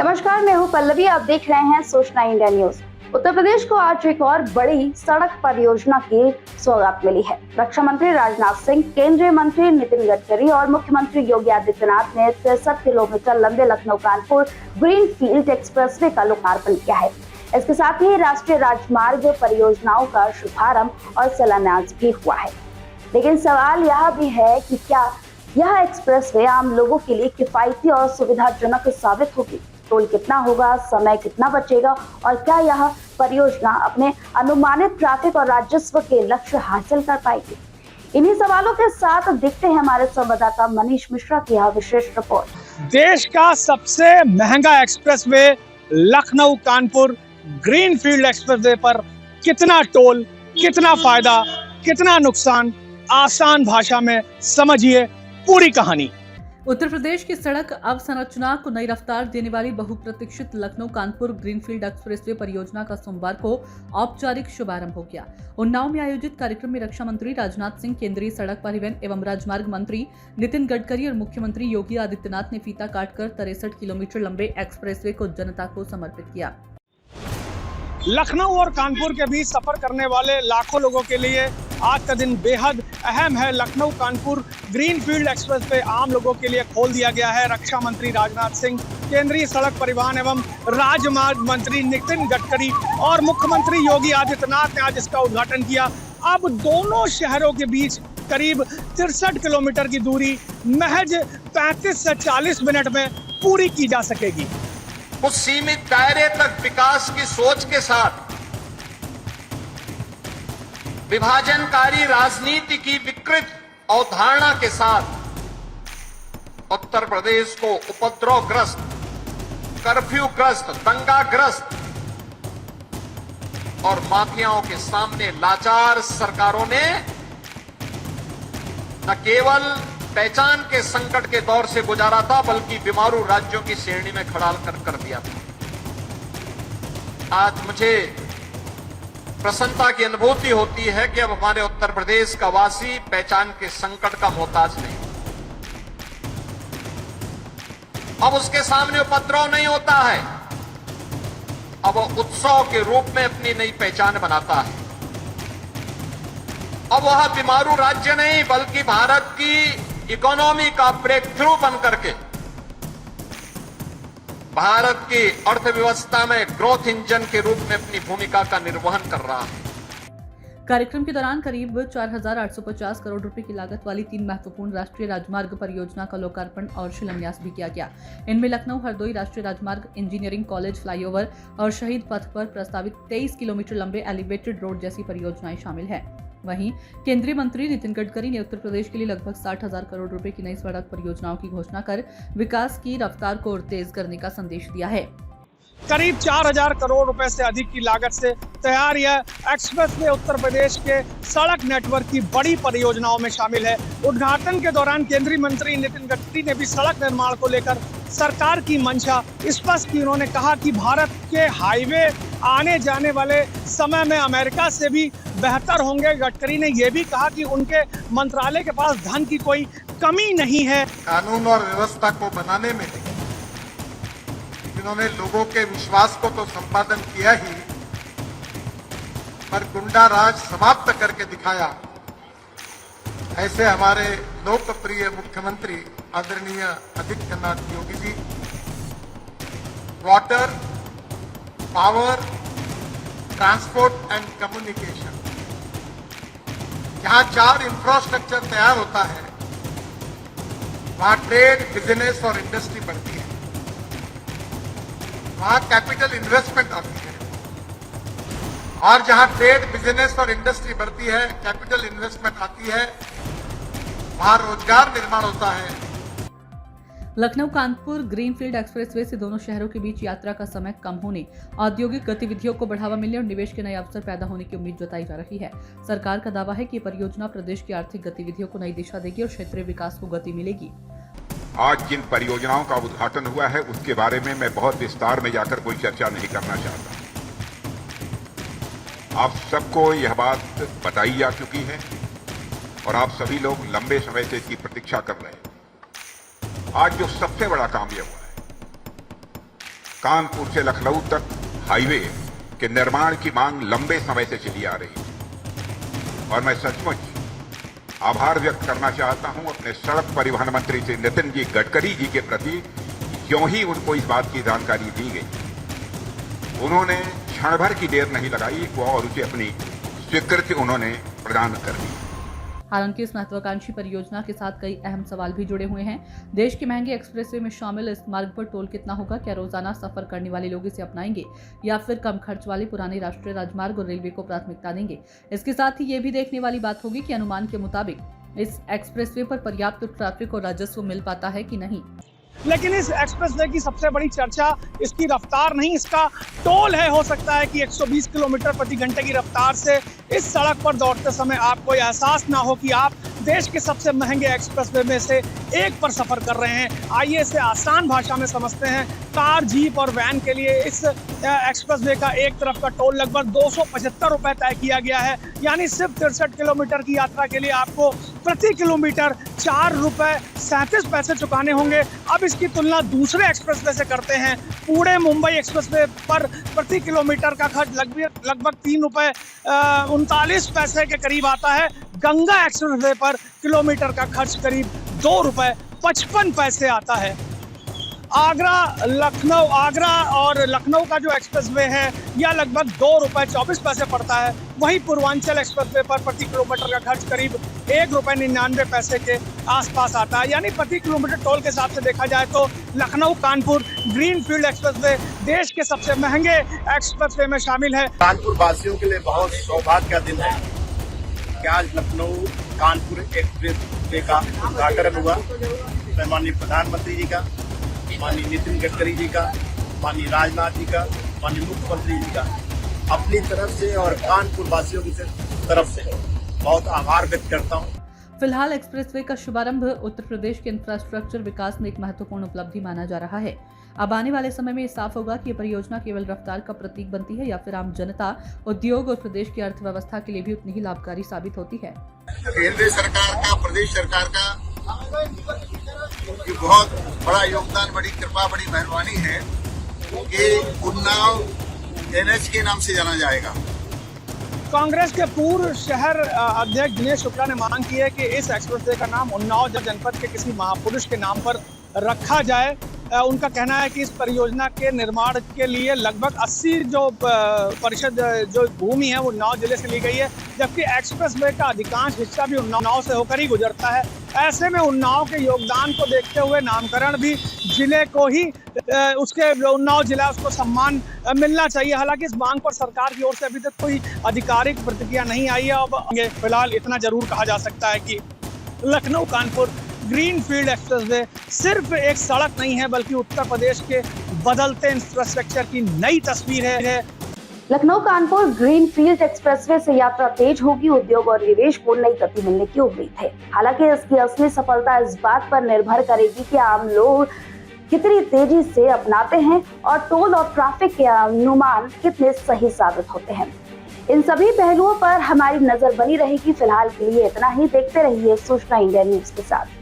नमस्कार, मैं हूं पल्लवी। आप देख रहे हैं सूचना इंडिया न्यूज। उत्तर प्रदेश को आज एक और बड़ी सड़क परियोजना की सौगात मिली है। रक्षा मंत्री राजनाथ सिंह, केंद्रीय मंत्री नितिन गडकरी और मुख्यमंत्री योगी आदित्यनाथ ने 63 किलोमीटर लंबे लखनऊ कानपुर ग्रीनफील्ड एक्सप्रेसवे का लोकार्पण किया है। इसके साथ ही राष्ट्रीय राजमार्ग परियोजनाओं का शुभारंभ और शिलान्यास भी हुआ है। लेकिन सवाल यह भी है कि क्या यह एक्सप्रेसवे आम लोगों के लिए किफायती और सुविधाजनक साबित होगी? टोल कितना होगा, समय कितना बचेगा और क्या यह परियोजना अपने अनुमानित ट्रैफिक और राजस्व के लक्ष्य हासिल कर पाएगी? इन्हीं सवालों के साथ देखते हैं हमारे संवाददाता मनीष मिश्रा की यह विशेष रिपोर्ट। देश का सबसे महंगा expressway Lucknow Kanpur greenfield expressway पर कितना टोल, कितना फायदा, कितना नुकसान, आसान भाषा में समझिए पूरी कहानी। उत्तर प्रदेश की सड़क अवसंरचना को नई रफ्तार देने वाली बहुप्रतीक्षित लखनऊ कानपुर ग्रीनफील्ड एक्सप्रेसवे परियोजना का सोमवार को औपचारिक शुभारंभ हो गया। उन्नाव में आयोजित कार्यक्रम में रक्षा मंत्री राजनाथ सिंह, केंद्रीय सड़क परिवहन एवं राजमार्ग मंत्री नितिन गडकरी और मुख्यमंत्री योगी आदित्यनाथ ने फीता काटकर 63 किलोमीटर लंबे एक्सप्रेसवे को जनता को समर्पित किया। लखनऊ और कानपुर के बीच सफर करने वाले लाखों लोगों के लिए आज का दिन बेहद अहम है। लखनऊ कानपुर ग्रीनफील्ड एक्सप्रेसवे आम लोगों के लिए खोल दिया गया है। रक्षा मंत्री राजनाथ सिंह, केंद्रीय सड़क परिवहन एवं राजमार्ग मंत्री नितिन गडकरी और मुख्यमंत्री योगी आदित्यनाथ ने आज इसका उद्घाटन किया। अब दोनों शहरों के बीच करीब 63 किलोमीटर की दूरी महज 35 से 40 मिनट में पूरी की जा सकेगी। उस सीमित दायरे तक विकास की सोच के साथ विभाजनकारी राजनीति की विकृत अवधारणा के साथ उत्तर प्रदेश को उपद्रवग्रस्त, कर्फ्यूग्रस्त, दंगाग्रस्त और माफियाओं के सामने लाचार सरकारों ने न केवल पहचान के संकट के दौर से गुजारा था, बल्कि बीमारू राज्यों की श्रेणी में खड़ा कर दिया था। आज मुझे प्रसन्नता की अनुभूति होती है कि अब हमारे उत्तर प्रदेश का वासी पहचान के संकट का मोहताज नहीं, अब उसके सामने उपद्रव नहीं होता है, अब वो उत्सव के रूप में अपनी नई पहचान बनाता है। अब वह बीमारू राज्य नहीं, बल्कि भारत की इकोनॉमी का ब्रेक थ्रू बन करके भारत की अर्थव्यवस्था में ग्रोथ इंजन के रूप में अपनी भूमिका का निर्वहन कर रहा है। कार्यक्रम के दौरान करीब 4,850 करोड़ रुपए की लागत वाली 3 महत्वपूर्ण राष्ट्रीय राजमार्ग परियोजना का लोकार्पण और शिलान्यास भी किया गया। इनमें लखनऊ हरदोई राष्ट्रीय राजमार्ग, इंजीनियरिंग कॉलेज फ्लाईओवर और शहीद पथ पर प्रस्तावित 23 किलोमीटर लंबे एलिवेटेड रोड जैसी परियोजनाएं शामिल है। वहीं केंद्रीय मंत्री नितिन गडकरी ने उत्तर प्रदेश के लिए लगभग 60,000 करोड़ रुपए की नई सड़क परियोजनाओं की घोषणा कर विकास की रफ्तार को और तेज करने का संदेश दिया है। करीब 4,000 करोड़ रुपए से अधिक की लागत से तैयार यह एक्सप्रेसवे उत्तर प्रदेश के सड़क नेटवर्क की बड़ी परियोजनाओं में शामिल है। उद्घाटन के दौरान केंद्रीय मंत्री नितिन गडकरी ने भी सड़क निर्माण को लेकर सरकार की मंशा स्पष्ट की। उन्होंने कहा कि भारत के हाईवे आने जाने वाले समय में अमेरिका से भी बेहतर होंगे। गडकरी ने यह भी कहा कि उनके मंत्रालय के पास धन की कोई कमी नहीं है। कानून और व्यवस्था को बनाने में इन्होंने लोगों के विश्वास को तो संपादन किया ही, पर गुंडा राज समाप्त करके दिखाया। ऐसे हमारे लोकप्रिय मुख्यमंत्री आदरणीय Adityanath Yogi ji water, power, transport and communication, जहां 4 इंफ्रास्ट्रक्चर तैयार होता है, वहां ट्रेड, बिजनेस और इंडस्ट्री बढ़ती है, वहां कैपिटल इन्वेस्टमेंट आती है, और जहां ट्रेड, बिजनेस और इंडस्ट्री बढ़ती है, कैपिटल इन्वेस्टमेंट आती है, वहां रोजगार निर्माण होता है। लखनऊ कानपुर ग्रीनफील्ड एक्सप्रेसवे से दोनों शहरों के बीच यात्रा का समय कम होने, औद्योगिक गतिविधियों को बढ़ावा मिलने और निवेश के नए अवसर पैदा होने की उम्मीद जताई जा रही है। सरकार का दावा है कि ये परियोजना प्रदेश की आर्थिक गतिविधियों को नई दिशा देगी और क्षेत्रीय विकास को गति मिलेगी। आज जिन परियोजनाओं का उद्घाटन हुआ है उसके बारे में मैं बहुत विस्तार में जाकर कोई चर्चा नहीं करना चाहता। आप सबको यह बात बताई जा चुकी है और आप सभी लोग लंबे समय से इसकी प्रतीक्षा कर रहे हैं। आज जो सबसे बड़ा काम यह हुआ है कानपुर से लखनऊ तक हाईवे के निर्माण की मांग लंबे समय से चली आ रही है और मैं सचमुच आभार व्यक्त करना चाहता हूं अपने सड़क परिवहन मंत्री श्री नितिन जी गडकरी जी के प्रति। क्यों ही उनको इस बात की जानकारी दी गई, उन्होंने क्षण भर की देर नहीं लगाई और उसे अपनी स्वीकृति उन्होंने प्रदान कर दी। हालांकि इस महत्वाकांक्षी परियोजना के साथ कई अहम सवाल भी जुड़े हुए हैं। देश के महंगे एक्सप्रेसवे में शामिल इस मार्ग पर टोल कितना होगा? क्या रोजाना सफर करने वाले लोग इसे अपनाएंगे या फिर कम खर्च वाले पुराने राष्ट्रीय राजमार्ग और रेलवे को प्राथमिकता देंगे? इसके साथ ही ये भी देखने वाली बात होगी कि अनुमान के मुताबिक इस एक्सप्रेसवे पर पर्याप्त ट्रैफिक और राजस्व मिल पाता है कि नहीं। लेकिन इस एक्सप्रेसवे की सबसे बड़ी चर्चा इसकी रफ्तार नहीं, इसका टोल है। हो सकता है कि 120 किलोमीटर प्रति घंटे की रफ्तार से इस सड़क पर दौड़ते समय आपको एहसास ना हो कि आप देश के सबसे महंगे एक्सप्रेसवे में से एक पर सफर कर रहे हैं। आइए इसे आसान भाषा में समझते हैं। कार, जीप और वैन के लिए इस एक्सप्रेसवे का एक तरफ का टोल लगभग 275 रुपए तय किया गया है, यानी सिर्फ 63 किलोमीटर की यात्रा के लिए आपको प्रति किलोमीटर 4 रुपए 37 पैसे चुकाने होंगे। अब इसकी तुलना दूसरे एक्सप्रेसवे से करते हैं। पुणे मुंबई एक्सप्रेसवे पर प्रति किलोमीटर का खर्च लगभग 3 रुपए 39 पैसे के करीब आता है। गंगा एक्सप्रेसवे पर किलोमीटर का खर्च करीब 2 रुपए 55 पैसे आता है। आगरा और लखनऊ का जो एक्सप्रेसवे है यह लगभग 2 रुपए 24 पैसे पड़ता है। वहीं पूर्वांचल एक्सप्रेसवे पर प्रति किलोमीटर का खर्च करीब 1 रुपए 99 पैसे के आसपास आता है। यानी प्रति किलोमीटर टोल के हिसाब से देखा जाए तो लखनऊ कानपुर ग्रीनफील्ड एक्सप्रेसवे देश के सबसे महंगे एक्सप्रेसवे में शामिल है। कानपुर वासियों के लिए बहुत सौभाग्य का दिन है कि आज लखनऊ कानपुर एक्सप्रेसवे का उद्घाटन हुआ। मैं माननीय प्रधानमंत्री जी का, माननीय नितिन गडकरी जी का, माननीय राजनाथ जी का, माननीय मुख्यमंत्री जी का अपनी तरफ से और कानपुर वासियों की तरफ से बहुत आभार व्यक्त करता हूँ। फिलहाल एक्सप्रेसवे का शुभारंभ उत्तर प्रदेश के इंफ्रास्ट्रक्चर विकास में एक महत्वपूर्ण उपलब्धि माना जा रहा है। अब आने वाले समय में ये साफ होगा कि ये परियोजना केवल रफ्तार का प्रतीक बनती है या फिर आम जनता, उद्योग और प्रदेश की अर्थव्यवस्था के लिए भी उतनी ही लाभकारी साबित होती है। केंद्र सरकार का, प्रदेश सरकार का ये बहुत बड़ा योगदान, बड़ी कृपा, बड़ी मेहरबानी है कि उन्नाव NH के नाम से जाना जाएगा। कांग्रेस के पूर्व शहर अध्यक्ष दिनेश शुक्ला ने मांग की है कि इस एक्सप्रेसवे का नाम उन्नाव जनपद के किसी महापुरुष के नाम पर रखा जाए। उनका कहना है कि इस परियोजना के निर्माण के लिए लगभग 80 प्रतिशत जो भूमि है वो उन्नाव जिले से ली गई है, जबकि एक्सप्रेसवे का अधिकांश हिस्सा भी उन्नाव से होकर ही गुजरता है। ऐसे में उन्नाव के योगदान को देखते हुए नामकरण भी जिले को ही उसके उन्नाव जिला उसको सम्मान मिलना चाहिए। हालांकि इस मांग पर सरकार की ओर से अभी तक कोई आधिकारिक प्रतिक्रिया नहीं आई है। अब फिलहाल इतना जरूर कहा जा सकता है कि लखनऊ कानपुर ग्रीनफील्ड एक्सप्रेसवे सिर्फ एक सड़क नहीं है, बल्कि उत्तर प्रदेश के बदलते इंफ्रास्ट्रक्चर की नई तस्वीर है। लखनऊ कानपुर ग्रीनफील्ड एक्सप्रेसवे से यात्रा तेज होगी, उद्योग और निवेश को नई गति मिलने की उम्मीद है। हालांकि इसकी असली सफलता इस बात पर निर्भर करेगी कि आम लोग कितनी तेजी से अपनाते हैं और टोल और ट्रैफिक के अनुमान कितने सही साबित होते हैं। इन सभी पहलुओं पर हमारी नजर बनी रहेगी। फिलहाल के लिए इतना ही। देखते रहिए सूचना इंडिया न्यूज के साथ।